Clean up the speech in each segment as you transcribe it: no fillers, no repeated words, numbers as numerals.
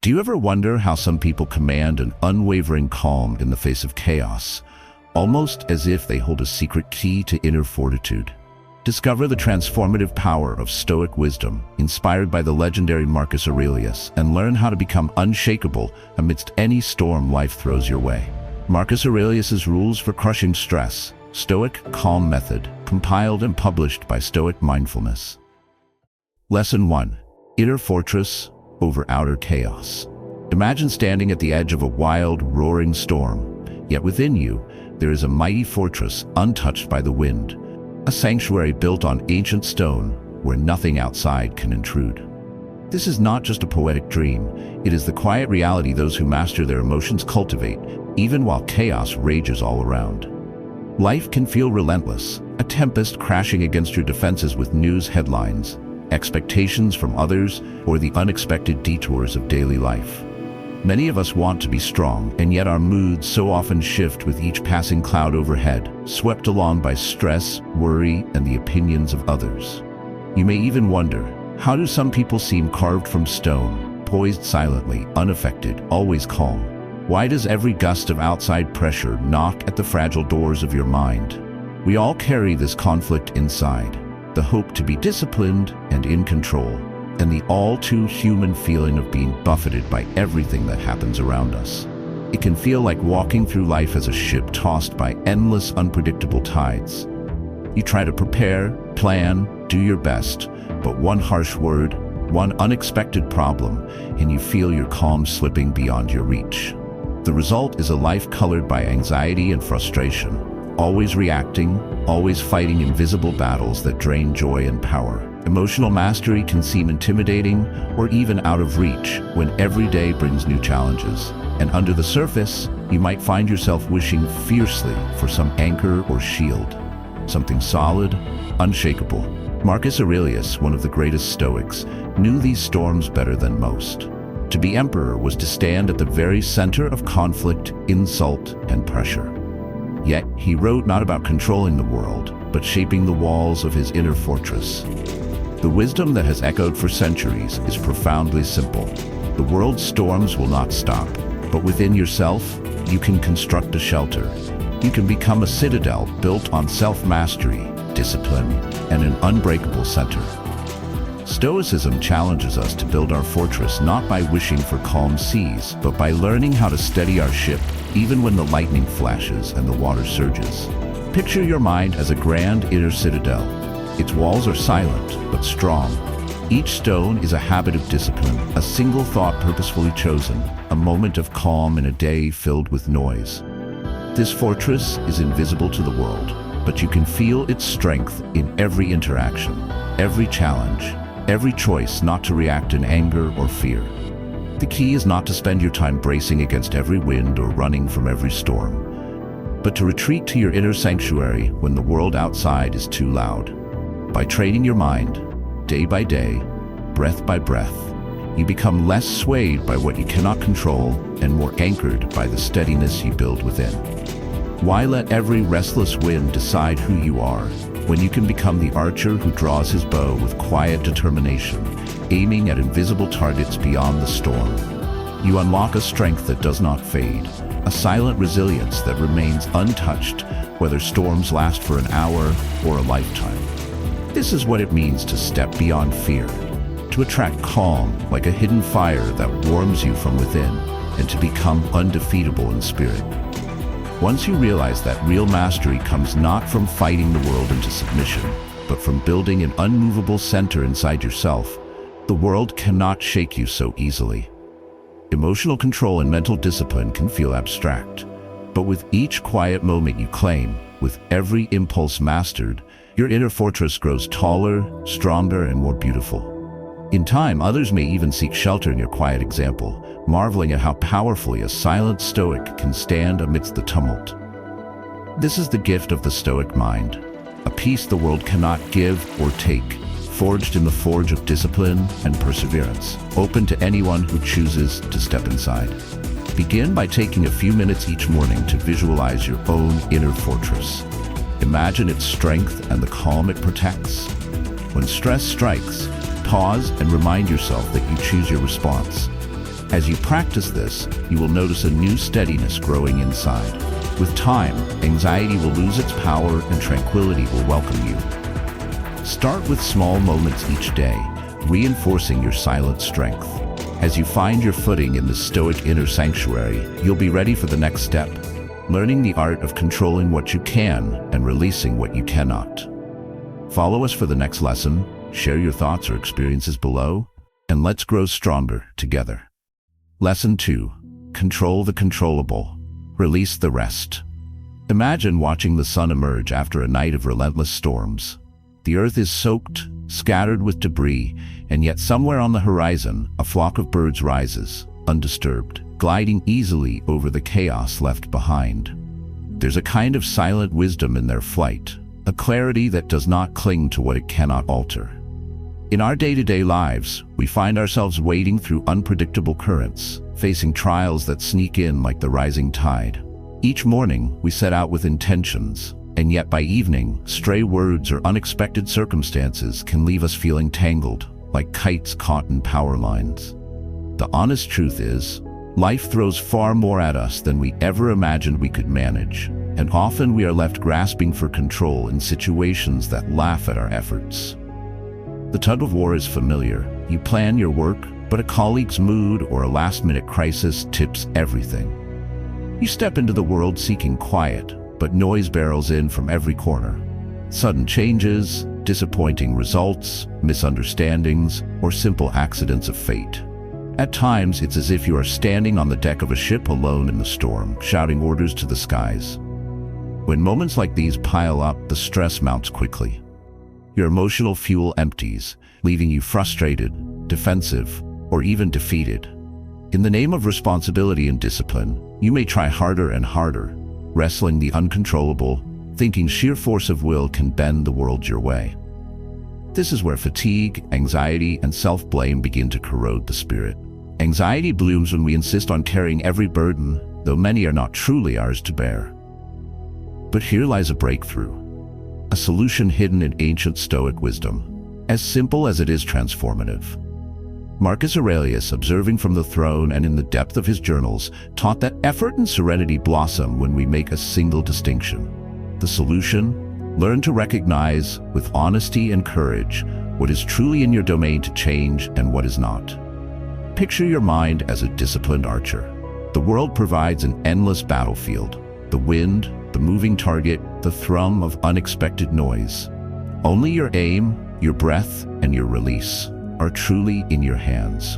Do you ever wonder how some people command an unwavering calm in the face of chaos, almost as if they hold a secret key to inner fortitude? Discover the transformative power of Stoic wisdom, inspired by the legendary Marcus Aurelius, and learn how to become unshakable amidst any storm life throws your way. Marcus Aurelius's Rules for Crushing Stress, Stoic Calm Method, compiled and published by Stoic Mindfulness. Lesson 1. Inner Fortress over Outer Chaos. Imagine standing at the edge of a wild, roaring storm, yet within you, there is a mighty fortress untouched by the wind, a sanctuary built on ancient stone where nothing outside can intrude. This is not just a poetic dream, it is the quiet reality those who master their emotions cultivate, even while chaos rages all around. Life can feel relentless, a tempest crashing against your defenses with news headlines, expectations from others, or the unexpected detours of daily life. Many of us want to be strong, and yet our moods so often shift with each passing cloud overhead, swept along by stress, worry, and the opinions of others. You may even wonder, how do some people seem carved from stone, poised silently, unaffected, always calm? Why does every gust of outside pressure knock at the fragile doors of your mind? We all carry this conflict inside, the hope to be disciplined and in control, and the all-too-human feeling of being buffeted by everything that happens around us. It can feel like walking through life as a ship tossed by endless, unpredictable tides. You try to prepare, plan, do your best, but one harsh word, one unexpected problem, and you feel your calm slipping beyond your reach. The result is a life colored by anxiety and frustration, always reacting, always fighting invisible battles that drain joy and power. Emotional mastery can seem intimidating or even out of reach when every day brings new challenges. And under the surface, you might find yourself wishing fiercely for some anchor or shield, something solid, unshakable. Marcus Aurelius, one of the greatest Stoics, knew these storms better than most. To be emperor was to stand at the very center of conflict, insult, and pressure. Yet he wrote not about controlling the world, but shaping the walls of his inner fortress. The wisdom that has echoed for centuries is profoundly simple. The world's storms will not stop, but within yourself, you can construct a shelter. You can become a citadel built on self-mastery, discipline, and an unbreakable center. Stoicism challenges us to build our fortress not by wishing for calm seas, but by learning how to steady our ship even when the lightning flashes and the water surges. Picture your mind as a grand inner citadel. Its walls are silent but strong. Each stone is a habit of discipline, a single thought purposefully chosen, a moment of calm in a day filled with noise. This fortress is invisible to the world, but you can feel its strength in every interaction, every challenge, every choice not to react in anger or fear. The key is not to spend your time bracing against every wind or running from every storm, but to retreat to your inner sanctuary when the world outside is too loud. By training your mind, day by day, breath by breath, you become less swayed by what you cannot control and more anchored by the steadiness you build within. Why let every restless wind decide who you are, when you can become the archer who draws his bow with quiet determination, aiming at invisible targets beyond the storm? You unlock a strength that does not fade, a silent resilience that remains untouched, whether storms last for an hour or a lifetime. This is what it means to step beyond fear, to attract calm like a hidden fire that warms you from within, and to become undefeatable in spirit. Once you realize that real mastery comes not from fighting the world into submission, but from building an unmovable center inside yourself, the world cannot shake you so easily. Emotional control and mental discipline can feel abstract, but with each quiet moment you claim, with every impulse mastered, your inner fortress grows taller, stronger, and more beautiful. In time, others may even seek shelter in your quiet example, marveling at how powerfully a silent Stoic can stand amidst the tumult. This is the gift of the Stoic mind, a peace the world cannot give or take, forged in the forge of discipline and perseverance, open to anyone who chooses to step inside. Begin by taking a few minutes each morning to visualize your own inner fortress. Imagine its strength and the calm it protects. When stress strikes, pause and remind yourself that you choose your response. As you practice this, you will notice a new steadiness growing inside. With time, anxiety will lose its power and tranquility will welcome you. Start with small moments each day, reinforcing your silent strength. As you find your footing in the Stoic inner sanctuary, you'll be ready for the next step, learning the art of controlling what you can and releasing what you cannot. Follow us for the next lesson, share your thoughts or experiences below, and let's grow stronger together. Lesson 2. Control the controllable. Release the rest. Imagine watching the sun emerge after a night of relentless storms. The earth is soaked, scattered with debris, and yet somewhere on the horizon, a flock of birds rises, undisturbed, gliding easily over the chaos left behind. There's a kind of silent wisdom in their flight, a clarity that does not cling to what it cannot alter. In our day-to-day lives, we find ourselves wading through unpredictable currents, facing trials that sneak in like the rising tide. Each morning, we set out with intentions, and yet by evening, stray words or unexpected circumstances can leave us feeling tangled, like kites caught in power lines. The honest truth is, life throws far more at us than we ever imagined we could manage, and often we are left grasping for control in situations that laugh at our efforts. The tug-of-war is familiar. You plan your work, but a colleague's mood or a last-minute crisis tips everything. You step into the world seeking quiet, but noise barrels in from every corner. Sudden changes, disappointing results, misunderstandings, or simple accidents of fate. At times, it's as if you are standing on the deck of a ship alone in the storm, shouting orders to the skies. When moments like these pile up, the stress mounts quickly. Your emotional fuel empties, leaving you frustrated, defensive, or even defeated. In the name of responsibility and discipline, you may try harder and harder, wrestling the uncontrollable, thinking sheer force of will can bend the world your way. This is where fatigue, anxiety, and self-blame begin to corrode the spirit. Anxiety blooms when we insist on carrying every burden, though many are not truly ours to bear. But here lies a breakthrough. A solution hidden in ancient Stoic wisdom, as simple as it is transformative. Marcus Aurelius, observing from the throne and in the depth of his journals, taught that effort and serenity blossom when we make a single distinction. The solution? Learn to recognize, with honesty and courage, what is truly in your domain to change and what is not. Picture your mind as a disciplined archer. The world provides an endless battlefield. The wind, the moving target, the thrum of unexpected noise. Only your aim, your breath, and your release are truly in your hands.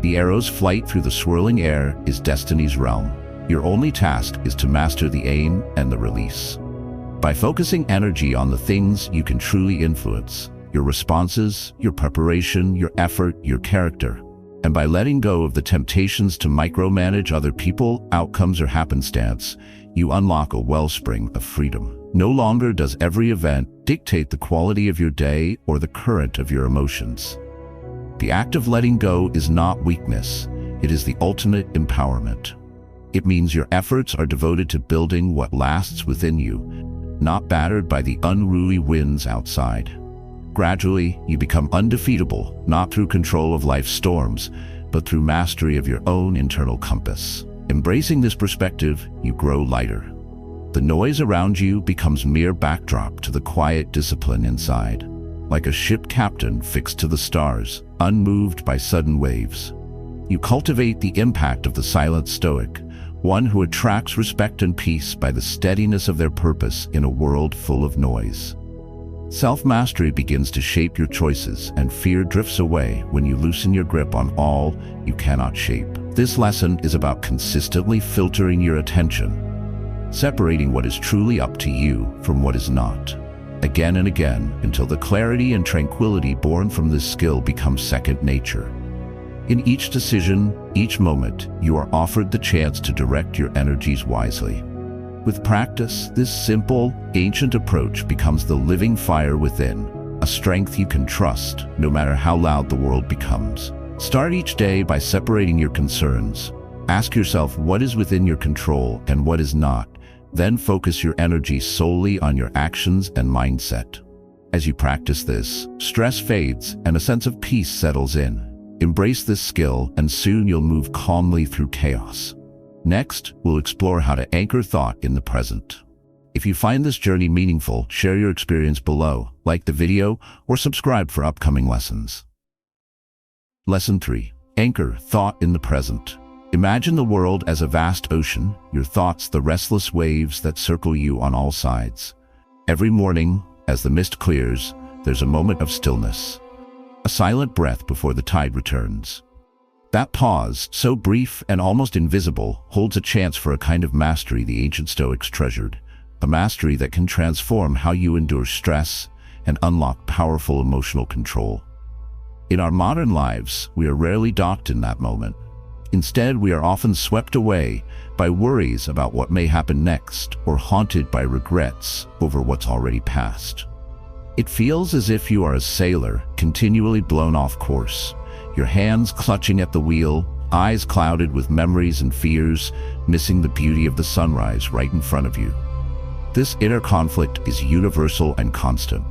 The arrow's flight through the swirling air is destiny's realm. Your only task is to master the aim and the release. By focusing energy on the things you can truly influence, your responses, your preparation, your effort, your character, and by letting go of the temptations to micromanage other people, outcomes, or happenstance, you unlock a wellspring of freedom. No longer does every event dictate the quality of your day or the current of your emotions. The act of letting go is not weakness, it is the ultimate empowerment. It means your efforts are devoted to building what lasts within you, not battered by the unruly winds outside. Gradually, you become undefeatable, not through control of life's storms, but through mastery of your own internal compass. Embracing this perspective, you grow lighter. The noise around you becomes mere backdrop to the quiet discipline inside, like a ship captain fixed to the stars, unmoved by sudden waves. You cultivate the impact of the silent Stoic, one who attracts respect and peace by the steadiness of their purpose in a world full of noise. Self-mastery begins to shape your choices, and fear drifts away when you loosen your grip on all you cannot shape. This lesson is about consistently filtering your attention, separating what is truly up to you from what is not, again and again, until the clarity and tranquility born from this skill becomes second nature. In each decision, each moment, you are offered the chance to direct your energies wisely. With practice, this simple, ancient approach becomes the living fire within, a strength you can trust, no matter how loud the world becomes. Start each day by separating your concerns. Ask yourself what is within your control and what is not. Then focus your energy solely on your actions and mindset. As you practice this, stress fades and a sense of peace settles in. Embrace this skill, and soon you'll move calmly through chaos. Next, we'll explore how to anchor thought in the present. If you find this journey meaningful, share your experience below, like the video, or subscribe for upcoming lessons. Lesson 3. Anchor thought in the present. Imagine the world as a vast ocean, your thoughts the restless waves that circle you on all sides. Every morning, as the mist clears, there's a moment of stillness. A silent breath before the tide returns. That pause, so brief and almost invisible, holds a chance for a kind of mastery the ancient Stoics treasured. A mastery that can transform how you endure stress and unlock powerful emotional control. In our modern lives, we are rarely docked in that moment. Instead, we are often swept away by worries about what may happen next or haunted by regrets over what's already passed. It feels as if you are a sailor, continually blown off course, your hands clutching at the wheel, eyes clouded with memories and fears, missing the beauty of the sunrise right in front of you. This inner conflict is universal and constant.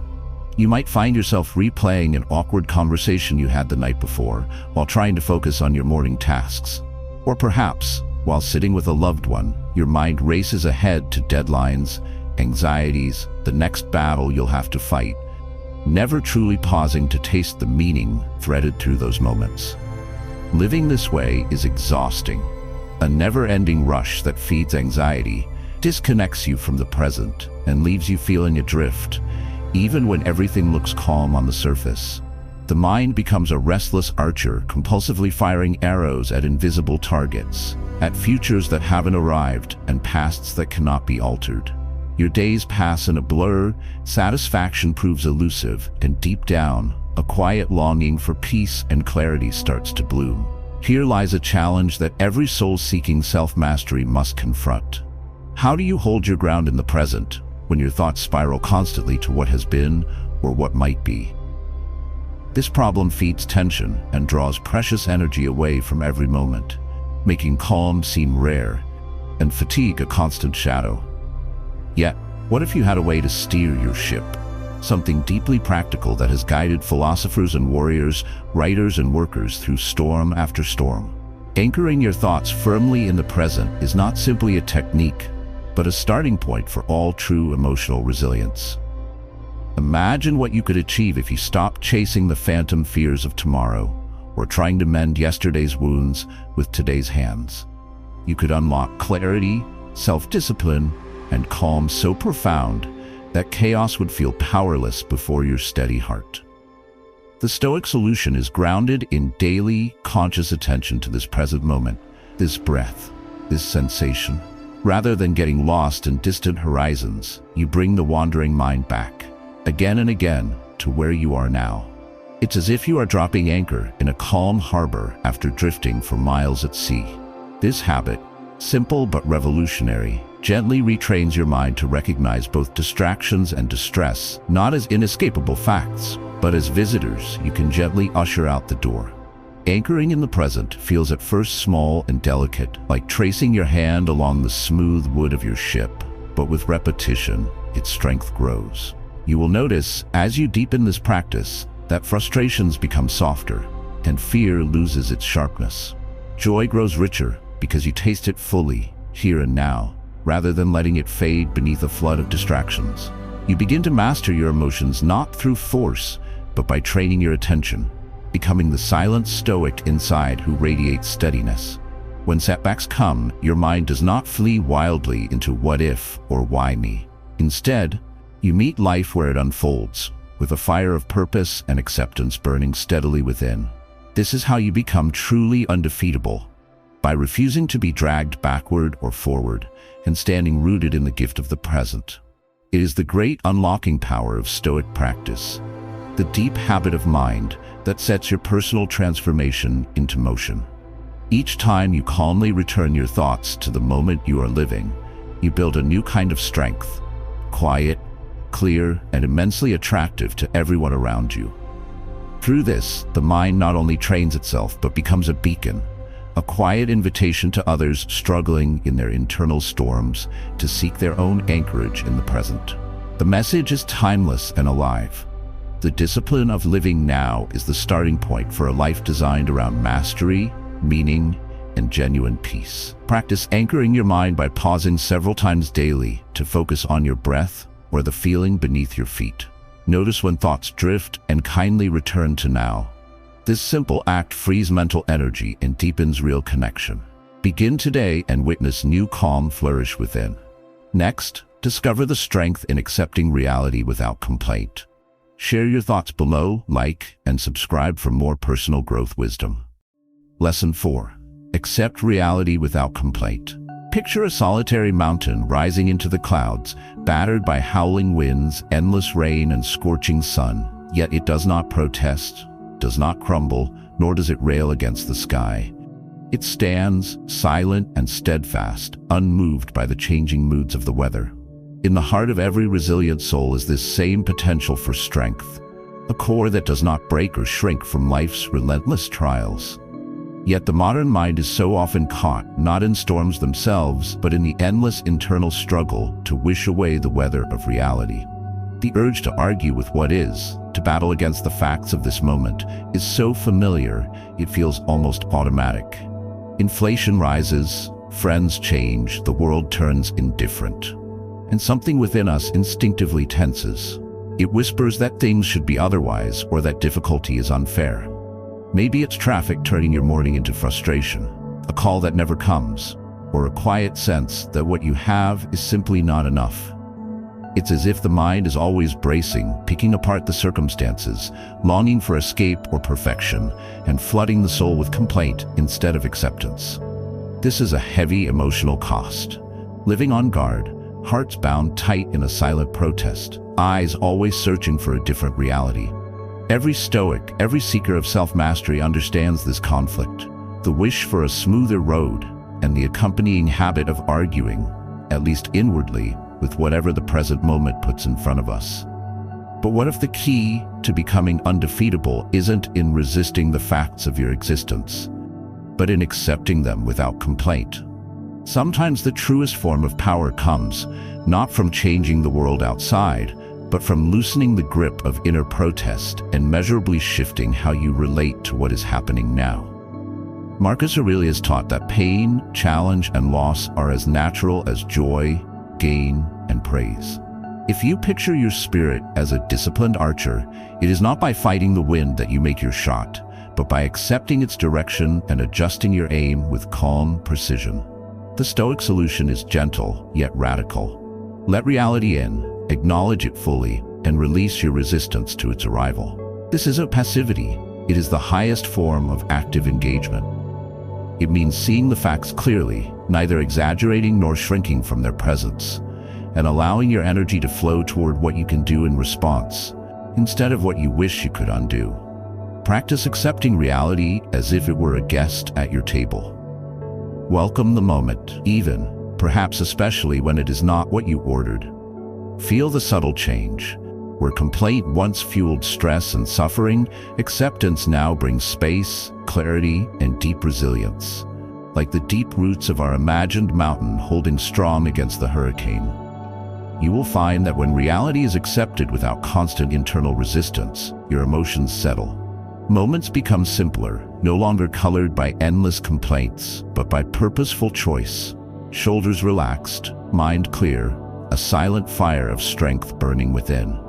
You might find yourself replaying an awkward conversation you had the night before while trying to focus on your morning tasks. Or perhaps, while sitting with a loved one, your mind races ahead to deadlines, anxieties, the next battle you'll have to fight, never truly pausing to taste the meaning threaded through those moments. Living this way is exhausting. A never-ending rush that feeds anxiety, disconnects you from the present, and leaves you feeling adrift, even when everything looks calm on the surface. The mind becomes a restless archer, compulsively firing arrows at invisible targets, at futures that haven't arrived and pasts that cannot be altered. Your days pass in a blur, satisfaction proves elusive, and deep down, a quiet longing for peace and clarity starts to bloom. Here lies a challenge that every soul-seeking self-mastery must confront. How do you hold your ground in the present when your thoughts spiral constantly to what has been or what might be? This problem feeds tension and draws precious energy away from every moment, making calm seem rare and fatigue a constant shadow. Yet, what if you had a way to steer your ship? Something deeply practical that has guided philosophers and warriors, writers and workers through storm after storm. Anchoring your thoughts firmly in the present is not simply a technique, but a starting point for all true emotional resilience. Imagine what you could achieve if you stopped chasing the phantom fears of tomorrow, or trying to mend yesterday's wounds with today's hands. You could unlock clarity, self-discipline, and calm so profound that chaos would feel powerless before your steady heart. The Stoic solution is grounded in daily, conscious attention to this present moment, this breath, this sensation. Rather than getting lost in distant horizons, you bring the wandering mind back, again and again, to where you are now. It's as if you are dropping anchor in a calm harbor after drifting for miles at sea. This habit, simple but revolutionary, gently retrains your mind to recognize both distractions and distress, not as inescapable facts, but as visitors you can gently usher out the door. Anchoring in the present feels at first small and delicate, like tracing your hand along the smooth wood of your ship, but with repetition, its strength grows. You will notice, as you deepen this practice, that frustrations become softer, and fear loses its sharpness. Joy grows richer because you taste it fully, here and now, rather than letting it fade beneath a flood of distractions. You begin to master your emotions not through force, but by training your attention, becoming the silent stoic inside who radiates steadiness. When setbacks come, your mind does not flee wildly into what if or why me. Instead, you meet life where it unfolds, with a fire of purpose and acceptance burning steadily within. This is how you become truly undefeatable, by refusing to be dragged backward or forward, and standing rooted in the gift of the present. It is the great unlocking power of Stoic practice, the deep habit of mind that sets your personal transformation into motion. Each time you calmly return your thoughts to the moment you are living, you build a new kind of strength, quiet, clear, and immensely attractive to everyone around you. Through this, the mind not only trains itself but becomes a beacon, a quiet invitation to others struggling in their internal storms to seek their own anchorage in the present. The message is timeless and alive. The discipline of living now is the starting point for a life designed around mastery, meaning, and genuine peace. Practice anchoring your mind by pausing several times daily to focus on your breath or the feeling beneath your feet. Notice when thoughts drift and kindly return to now. This simple act frees mental energy and deepens real connection. Begin today and witness new calm flourish within. Next, discover the strength in accepting reality without complaint. Share your thoughts below, like, and subscribe for more personal growth wisdom. Lesson 4. Accept reality without complaint. Picture a solitary mountain rising into the clouds, battered by howling winds, endless rain, and scorching sun. Yet it does not protest, does not crumble, nor does it rail against the sky. It stands, silent and steadfast, unmoved by the changing moods of the weather. In the heart of every resilient soul is this same potential for strength, a core that does not break or shrink from life's relentless trials. Yet the modern mind is so often caught, not in storms themselves, but in the endless internal struggle to wish away the weather of reality. The urge to argue with what is, to battle against the facts of this moment, is so familiar, it feels almost automatic. Inflation rises, friends change, the world turns indifferent. And something within us instinctively tenses. It whispers that things should be otherwise or that difficulty is unfair. Maybe it's traffic turning your morning into frustration, a call that never comes, or a quiet sense that what you have is simply not enough. It's as if the mind is always bracing, picking apart the circumstances, longing for escape or perfection, and flooding the soul with complaint instead of acceptance. This is a heavy emotional cost. Living on guard, hearts bound tight in a silent protest, eyes always searching for a different reality. Every Stoic, every seeker of self-mastery understands this conflict, the wish for a smoother road, and the accompanying habit of arguing, at least inwardly, with whatever the present moment puts in front of us. But what if the key to becoming undefeatable isn't in resisting the facts of your existence, but in accepting them without complaint? Sometimes the truest form of power comes, not from changing the world outside, but from loosening the grip of inner protest and measurably shifting how you relate to what is happening now. Marcus Aurelius taught that pain, challenge, and loss are as natural as joy, gain, and praise. If you picture your spirit as a disciplined archer, it is not by fighting the wind that you make your shot, but by accepting its direction and adjusting your aim with calm precision. The Stoic solution is gentle, yet radical. Let reality in, acknowledge it fully, and release your resistance to its arrival. This isn't passivity, it is the highest form of active engagement. It means seeing the facts clearly, neither exaggerating nor shrinking from their presence, and allowing your energy to flow toward what you can do in response, instead of what you wish you could undo. Practice accepting reality as if it were a guest at your table. Welcome the moment, even, perhaps especially when it is not what you ordered. Feel the subtle change. Where complaint once fueled stress and suffering, acceptance now brings space, clarity, and deep resilience, like the deep roots of our imagined mountain holding strong against the hurricane. You will find that when reality is accepted without constant internal resistance, your emotions settle. Moments become simpler, no longer colored by endless complaints, but by purposeful choice. Shoulders relaxed, mind clear, a silent fire of strength burning within.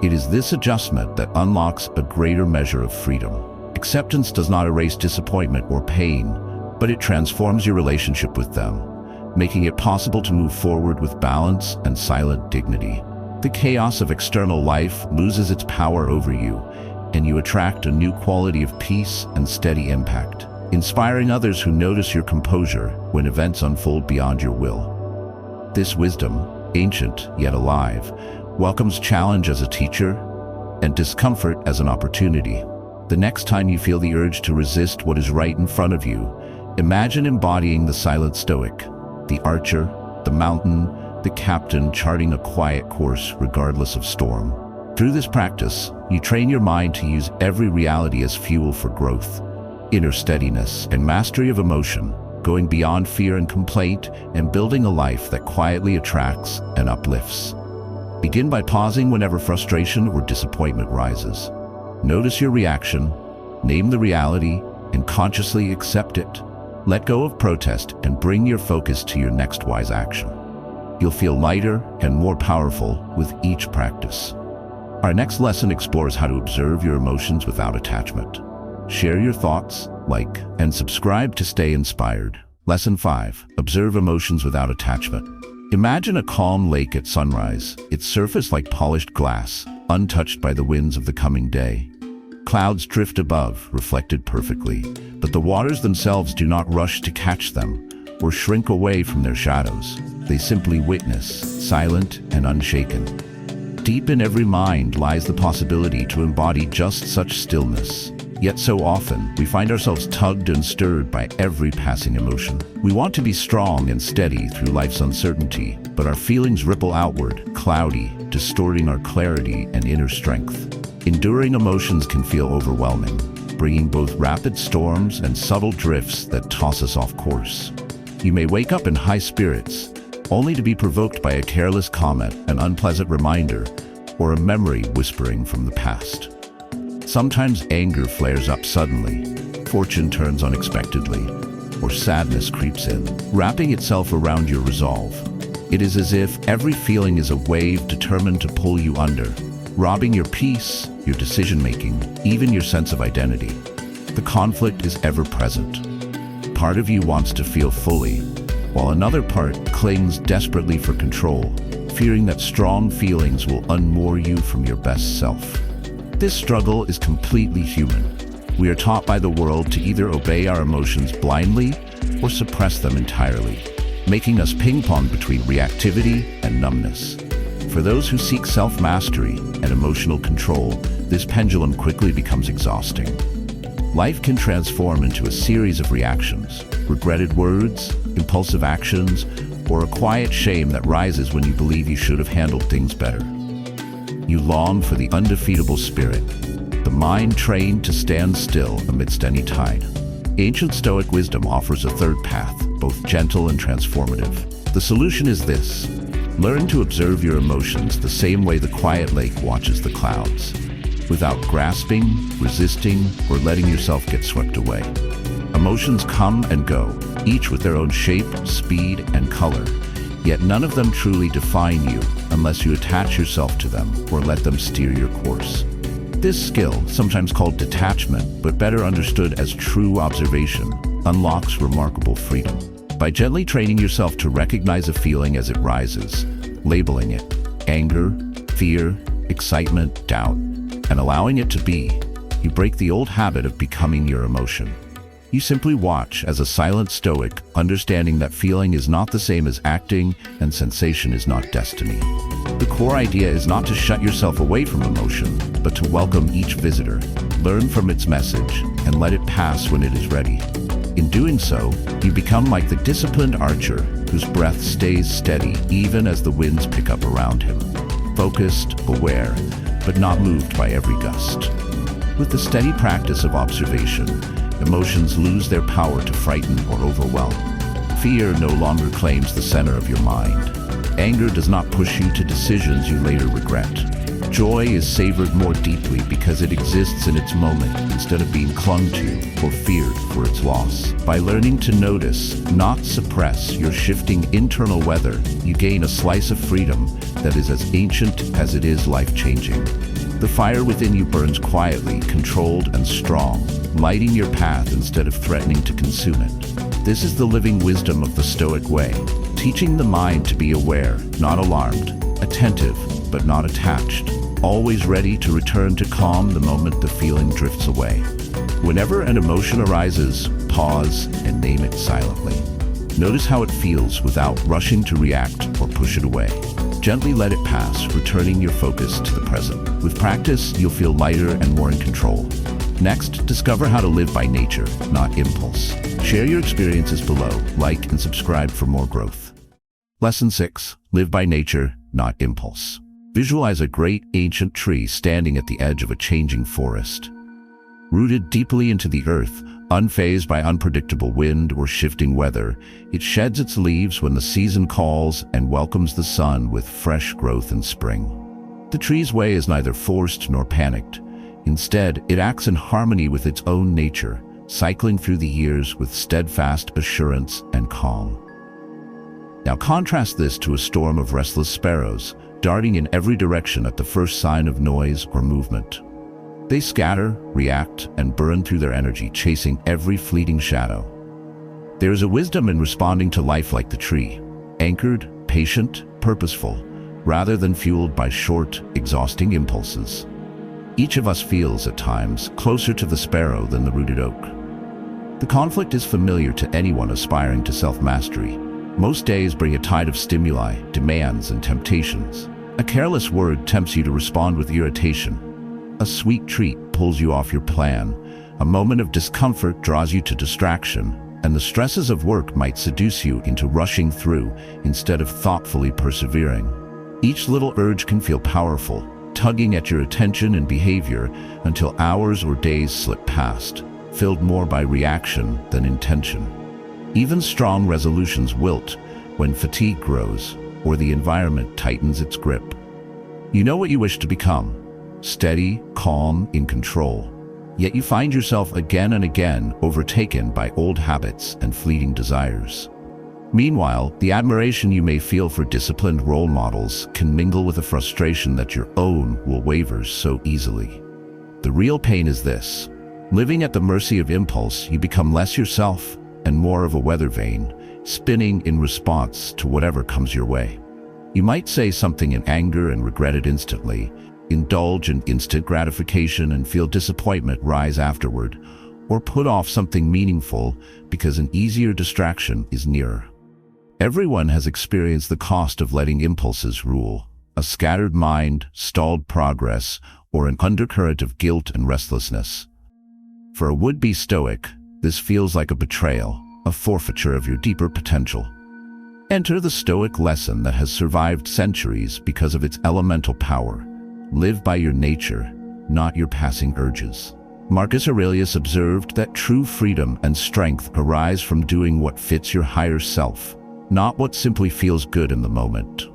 It is this adjustment that unlocks a greater measure of freedom. Acceptance does not erase disappointment or pain, but it transforms your relationship with them, making it possible to move forward with balance and silent dignity. The chaos of external life loses its power over you, and you attract a new quality of peace and steady impact, inspiring others who notice your composure when events unfold beyond your will. This wisdom, ancient yet alive, welcomes challenge as a teacher and discomfort as an opportunity. The next time you feel the urge to resist what is right in front of you, imagine embodying the silent Stoic, the archer, the mountain, the captain charting a quiet course regardless of storm. Through this practice, you train your mind to use every reality as fuel for growth, inner steadiness, and mastery of emotion, going beyond fear and complaint and building a life that quietly attracts and uplifts. Begin by pausing whenever frustration or disappointment rises. Notice your reaction, name the reality, and consciously accept it. Let go of protest and bring your focus to your next wise action. You'll feel lighter and more powerful with each practice. Our next lesson explores how to observe your emotions without attachment. Share your thoughts, like, and subscribe to stay inspired. Lesson 5. Observe emotions without attachment. Imagine a calm lake at sunrise, its surface like polished glass, untouched by the winds of the coming day. Clouds drift above, reflected perfectly, but the waters themselves do not rush to catch them or shrink away from their shadows. They simply witness, silent and unshaken. Deep in every mind lies the possibility to embody just such stillness. Yet so often, we find ourselves tugged and stirred by every passing emotion. We want to be strong and steady through life's uncertainty, but our feelings ripple outward, cloudy, distorting our clarity and inner strength. Enduring emotions can feel overwhelming, bringing both rapid storms and subtle drifts that toss us off course. You may wake up in high spirits, only to be provoked by a careless comment, an unpleasant reminder, or a memory whispering from the past. Sometimes anger flares up suddenly, fortune turns unexpectedly, or sadness creeps in, wrapping itself around your resolve. It is as if every feeling is a wave determined to pull you under, robbing your peace, your decision-making, even your sense of identity. The conflict is ever present. Part of you wants to feel fully, while another part clings desperately for control, fearing that strong feelings will unmoor you from your best self. This struggle is completely human. We are taught by the world to either obey our emotions blindly or suppress them entirely, making us ping-pong between reactivity and numbness. For those who seek self-mastery and emotional control, this pendulum quickly becomes exhausting. Life can transform into a series of reactions, regretted words, impulsive actions, or a quiet shame that rises when you believe you should have handled things better. You long for the undefeatable spirit, the mind trained to stand still amidst any tide. Ancient Stoic wisdom offers a third path, both gentle and transformative. The solution is this: learn to observe your emotions the same way the quiet lake watches the clouds, without grasping, resisting, or letting yourself get swept away. Emotions come and go, each with their own shape, speed, and color, yet none of them truly define you unless you attach yourself to them or let them steer your course. This skill, sometimes called detachment, but better understood as true observation, unlocks remarkable freedom. By gently training yourself to recognize a feeling as it rises, labeling it anger, fear, excitement, doubt, and allowing it to be, you break the old habit of becoming your emotion. You simply watch as a silent stoic, understanding that feeling is not the same as acting and sensation is not destiny. The core idea is not to shut yourself away from emotion, but to welcome each visitor, learn from its message, and let it pass when it is ready. In doing so, you become like the disciplined archer whose breath stays steady even as the winds pick up around him, focused, aware, but not moved by every gust. With the steady practice of observation, emotions lose their power to frighten or overwhelm. Fear no longer claims the center of your mind. Anger does not push you to decisions you later regret. Joy is savored more deeply because it exists in its moment instead of being clung to or feared for its loss. By learning to notice, not suppress, your shifting internal weather, you gain a slice of freedom that is as ancient as it is life-changing. The fire within you burns quietly, controlled and strong, lighting your path instead of threatening to consume it. This is the living wisdom of the Stoic way, teaching the mind to be aware, not alarmed, attentive, but not attached, always ready to return to calm the moment the feeling drifts away. Whenever an emotion arises, pause and name it silently. Notice how it feels without rushing to react or push it away. Gently let it pass, returning your focus to the present. With practice, you'll feel lighter and more in control. Next, discover how to live by nature, not impulse. Share your experiences below, like and subscribe for more growth. Lesson 6. Live by nature, not impulse. Visualize a great ancient tree standing at the edge of a changing forest. Rooted deeply into the earth, Unfazed by unpredictable wind or shifting weather, it sheds its leaves when the season calls and welcomes the sun with fresh growth in spring. The tree's way is neither forced nor panicked. Instead, it acts in harmony with its own nature, cycling through the years with steadfast assurance and calm. Now contrast this to a storm of restless sparrows, darting in every direction at the first sign of noise or movement. They scatter, react, and burn through their energy, chasing every fleeting shadow. There is a wisdom in responding to life like the tree, anchored, patient, purposeful, rather than fueled by short, exhausting impulses. Each of us feels, at times, closer to the sparrow than the rooted oak. The conflict is familiar to anyone aspiring to self-mastery. Most days bring a tide of stimuli, demands, and temptations. A careless word tempts you to respond with irritation. A sweet treat pulls you off your plan. A moment of discomfort draws you to distraction, and the stresses of work might seduce you into rushing through instead of thoughtfully persevering. Each little urge can feel powerful, tugging at your attention and behavior until hours or days slip past, filled more by reaction than intention. Even strong resolutions wilt when fatigue grows or the environment tightens its grip. You know what you wish to become: steady, calm, in control. Yet you find yourself again and again overtaken by old habits and fleeting desires. Meanwhile, the admiration you may feel for disciplined role models can mingle with a frustration that your own will waver so easily. The real pain is this: living at the mercy of impulse, you become less yourself and more of a weather vane, spinning in response to whatever comes your way. You might say something in anger and regret it instantly, indulge in instant gratification and feel disappointment rise afterward, or put off something meaningful because an easier distraction is nearer. Everyone has experienced the cost of letting impulses rule: a scattered mind, stalled progress, or an undercurrent of guilt and restlessness. For a would-be Stoic, this feels like a betrayal, a forfeiture of your deeper potential. Enter the Stoic lesson that has survived centuries because of its elemental power. Live by your nature, not your passing urges. Marcus Aurelius observed that true freedom and strength arise from doing what fits your higher self, not what simply feels good in the moment.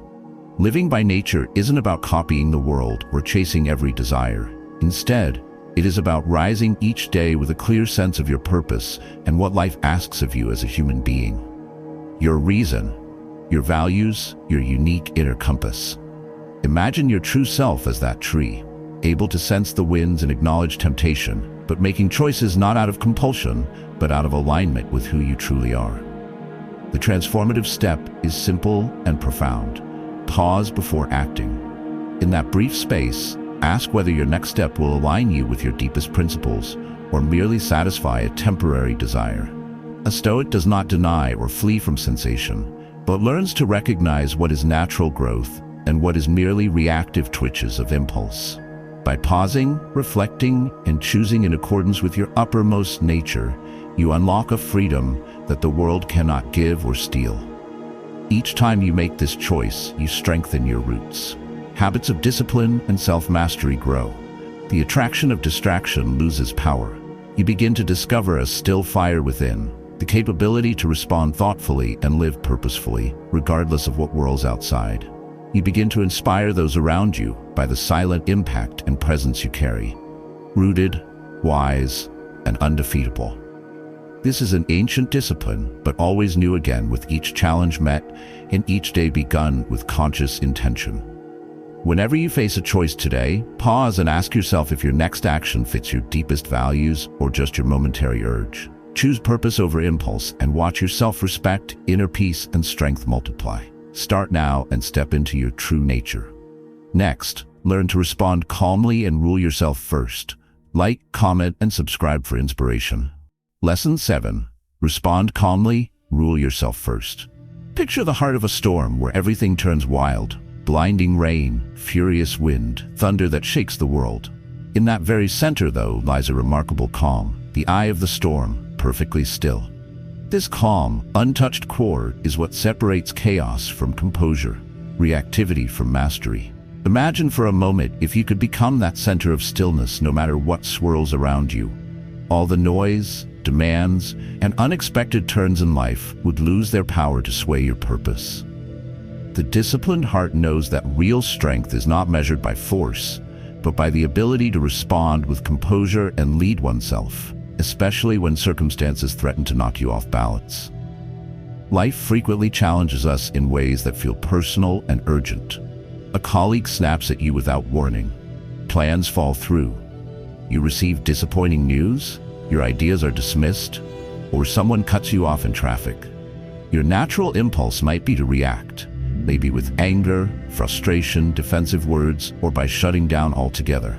Living by nature isn't about copying the world or chasing every desire. Instead, it is about rising each day with a clear sense of your purpose and what life asks of you as a human being. Your reason, your values, your unique inner compass. Imagine your true self as that tree, able to sense the winds and acknowledge temptation, but making choices not out of compulsion, but out of alignment with who you truly are. The transformative step is simple and profound. Pause before acting. In that brief space, ask whether your next step will align you with your deepest principles or merely satisfy a temporary desire. A Stoic does not deny or flee from sensation, but learns to recognize what is natural growth and what is merely reactive twitches of impulse. By pausing, reflecting, and choosing in accordance with your uppermost nature, you unlock a freedom that the world cannot give or steal. Each time you make this choice, you strengthen your roots. Habits of discipline and self-mastery grow. The attraction of distraction loses power. You begin to discover a still fire within, the capability to respond thoughtfully and live purposefully, regardless of what whirls outside. You begin to inspire those around you by the silent impact and presence you carry. Rooted, wise, and undefeatable. This is an ancient discipline, but always new again with each challenge met and each day begun with conscious intention. Whenever you face a choice today, pause and ask yourself if your next action fits your deepest values or just your momentary urge. Choose purpose over impulse and watch your self-respect, inner peace, and strength multiply. Start now and step into your true nature. Next, learn to respond calmly and rule yourself first. Like, comment, and subscribe for inspiration. Lesson 7. Respond calmly, rule yourself first. Picture the heart of a storm where everything turns wild. Blinding rain, furious wind, thunder that shakes the world. In that very center, though, lies a remarkable calm, the eye of the storm, perfectly still. This calm, untouched core is what separates chaos from composure, reactivity from mastery. Imagine for a moment if you could become that center of stillness no matter what swirls around you. All the noise, demands, and unexpected turns in life would lose their power to sway your purpose. The disciplined heart knows that real strength is not measured by force, but by the ability to respond with composure and lead oneself, especially when circumstances threaten to knock you off balance. Life frequently challenges us in ways that feel personal and urgent. A colleague snaps at you without warning. Plans fall through. You receive disappointing news, your ideas are dismissed, or someone cuts you off in traffic. Your natural impulse might be to react, maybe with anger, frustration, defensive words, or by shutting down altogether.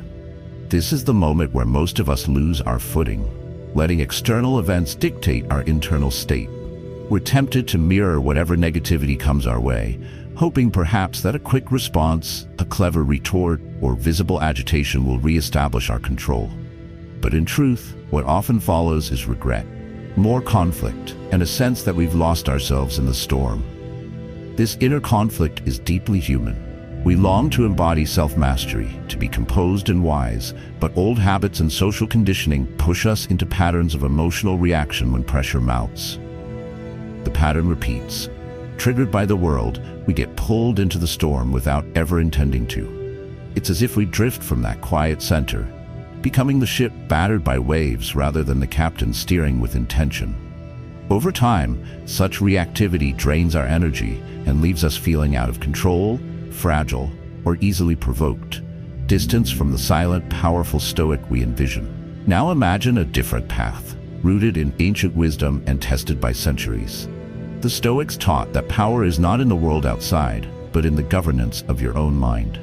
This is the moment where most of us lose our footing, letting external events dictate our internal state. We're tempted to mirror whatever negativity comes our way, hoping perhaps that a quick response, a clever retort, or visible agitation will reestablish our control. But in truth, what often follows is regret, more conflict, and a sense that we've lost ourselves in the storm. This inner conflict is deeply human. We long to embody self-mastery, to be composed and wise, but old habits and social conditioning push us into patterns of emotional reaction when pressure mounts. The pattern repeats. Triggered by the world, we get pulled into the storm without ever intending to. It's as if we drift from that quiet center, becoming the ship battered by waves rather than the captain steering with intention. Over time, such reactivity drains our energy and leaves us feeling out of control, fragile, or easily provoked, distanced from the silent, powerful Stoic we envision. Now imagine a different path, rooted in ancient wisdom and tested by centuries. The Stoics taught that power is not in the world outside, but in the governance of your own mind.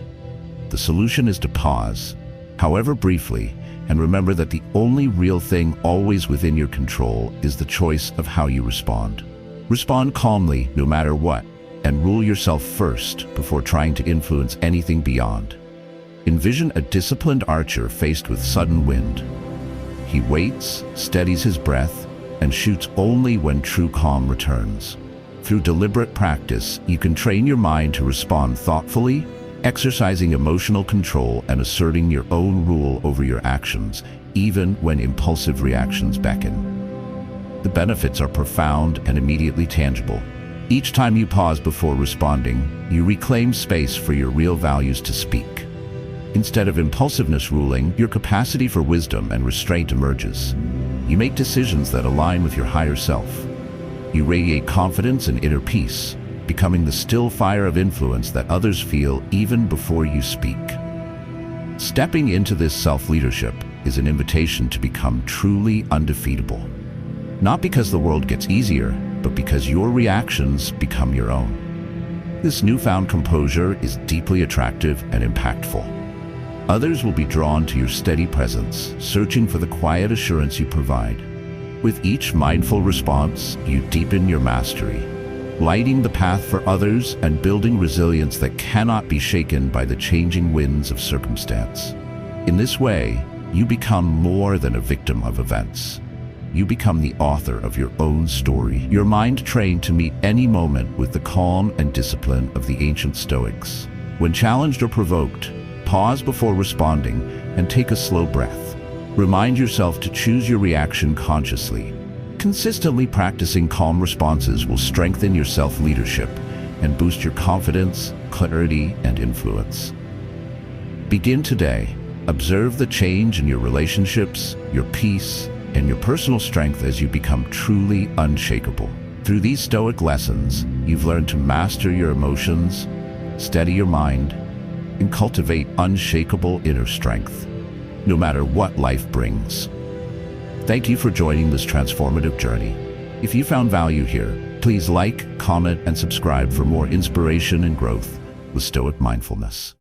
The solution is to pause, however briefly, and remember that the only real thing always within your control is the choice of how you respond. Respond calmly, no matter what, and rule yourself first before trying to influence anything beyond. Envision a disciplined archer faced with sudden wind. He waits, steadies his breath, and shoots only when true calm returns. Through deliberate practice, you can train your mind to respond thoughtfully, exercising emotional control and asserting your own rule over your actions, even when impulsive reactions beckon. The benefits are profound and immediately tangible. Each time you pause before responding, you reclaim space for your real values to speak. Instead of impulsiveness ruling, your capacity for wisdom and restraint emerges. You make decisions that align with your higher self. You radiate confidence and inner peace, becoming the still fire of influence that others feel even before you speak. Stepping into this self-leadership is an invitation to become truly undefeatable. Not because the world gets easier, but because your reactions become your own. This newfound composure is deeply attractive and impactful. Others will be drawn to your steady presence, searching for the quiet assurance you provide. With each mindful response, you deepen your mastery, lighting the path for others and building resilience that cannot be shaken by the changing winds of circumstance. In this way, you become more than a victim of events. You become the author of your own story, your mind trained to meet any moment with the calm and discipline of the ancient Stoics. When challenged or provoked, pause before responding and take a slow breath. Remind yourself to choose your reaction consciously. Consistently practicing calm responses will strengthen your self-leadership and boost your confidence, clarity, and influence. Begin today. Observe the change in your relationships, your peace, and your personal strength as you become truly unshakable. Through these Stoic lessons, you've learned to master your emotions, steady your mind, and cultivate unshakable inner strength, no matter what life brings. Thank you for joining this transformative journey. If you found value here, please like, comment, and subscribe for more inspiration and growth with Stoic mindfulness.